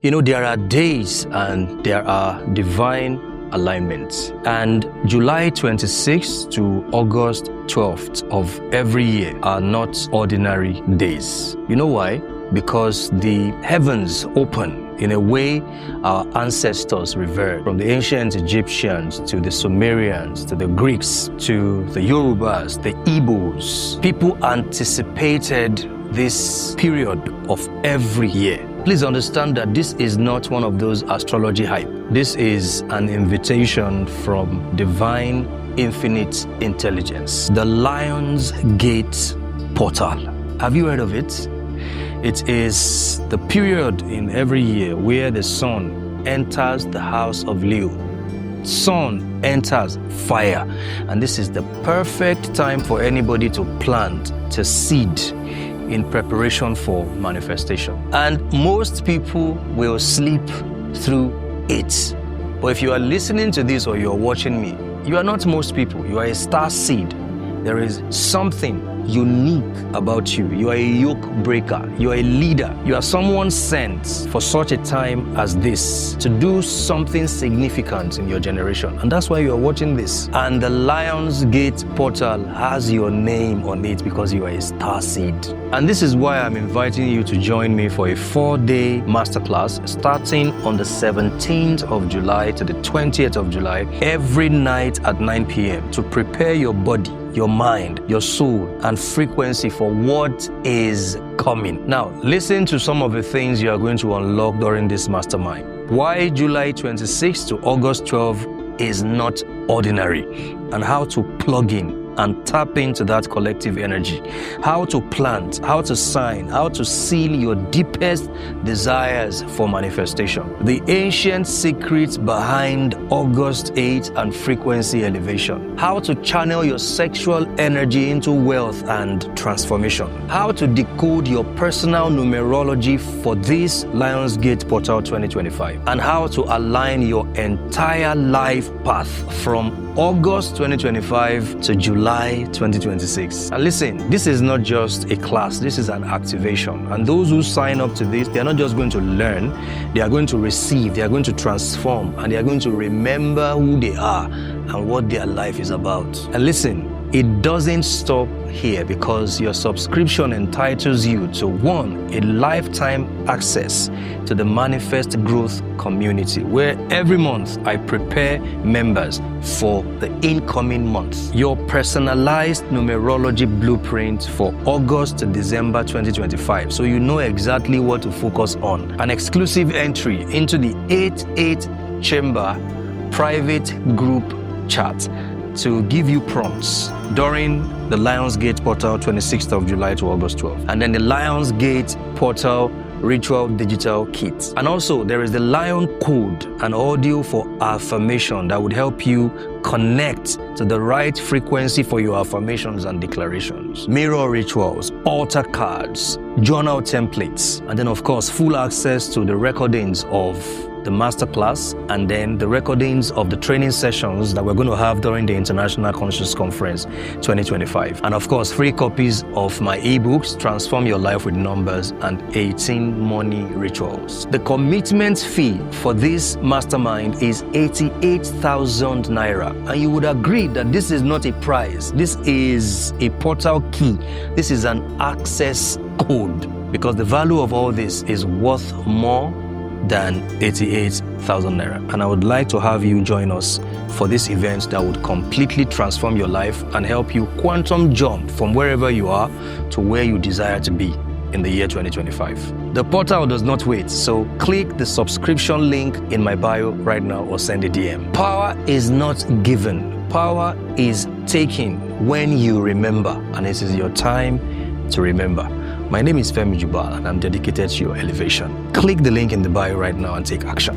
You know, there are days and there are divine alignments. And July 26th to August 12th of every year are not ordinary days. You know why? Because the heavens open in a way our ancestors revered. From the ancient Egyptians to the Sumerians to the Greeks to the Yorubas, the Igbos, people anticipated this period of every year. Please understand that this is not one of those astrology hype. This is an invitation from divine infinite intelligence. The Lion's Gate portal. Have you heard of it? It is the period in every year where the sun enters the house of Leo. Sun enters fire. And this is the perfect time for anybody to plant, to seed, in preparation for manifestation. And most people will sleep through it. But if you are listening to this or you are watching me, you are not most people. You are a star seed. There is something unique about you. You are a yoke breaker. You are a leader. You are someone sent for such a time as this to do something significant in your generation. And that's why you are watching this. And the Lion's Gate portal has your name on it because you are a star seed. And this is why I'm inviting you to join me for a 4-day masterclass starting on the 17th of July to the 20th of July, every night at 9 p.m. to prepare your body, your mind, your soul, and frequency for what is coming. Now, listen to some of the things you are going to unlock during this mastermind. Why July 26 to August 12 is not ordinary, and how to plug in and tap into that collective energy. How to plant, how to sign, how to seal your deepest desires for manifestation. The ancient secrets behind August 8 and frequency elevation. How to channel your sexual energy into wealth and transformation. How to decode your personal numerology for this Lion's Gate Portal 2025. And how to align your entire life path from August 2025 to July 2026. And listen, this is not just a class, this is an activation. And those who sign up to this, they are not just going to learn, they are going to receive, they are going to transform, and they are going to remember who they are and what their life is about. And listen, it doesn't stop here, because your subscription entitles you to 1, a lifetime access to the Manifest Growth community, where every month I prepare members for the incoming month. Your personalized numerology blueprint for August to December 2025, so you know exactly what to focus on. An exclusive entry into the 8-8 chamber private group chat to give you prompts during the Lion's Gate Portal 26th of July to August 12th. And then the Lion's Gate Portal Ritual Digital Kit. And also there is the Lion Code, an audio for affirmation that would help you connect to the right frequency for your affirmations and declarations. Mirror rituals, altar cards, journal templates, and then of course full access to the recordings of the masterclass, and then the recordings of the training sessions that we're going to have during the International Conscious Conference 2025. And of course, free copies of my ebooks, Transform Your Life with Numbers and 18 Money Rituals. The commitment fee for this mastermind is 88,000 Naira. And you would agree that this is not a prize. This is a portal key. This is an access code, because the value of all this is worth more than 88,000 Naira. And I would like to have you join us for this event that would completely transform your life and help you quantum jump from wherever you are to where you desire to be in the year 2025. The portal does not wait, so click the subscription link in my bio right now or send a DM. Power is not given. Power is taken when you remember, and it is your time to remember. My name is Femi Jubal, and I'm dedicated to your elevation. Click the link in the bio right now and take action.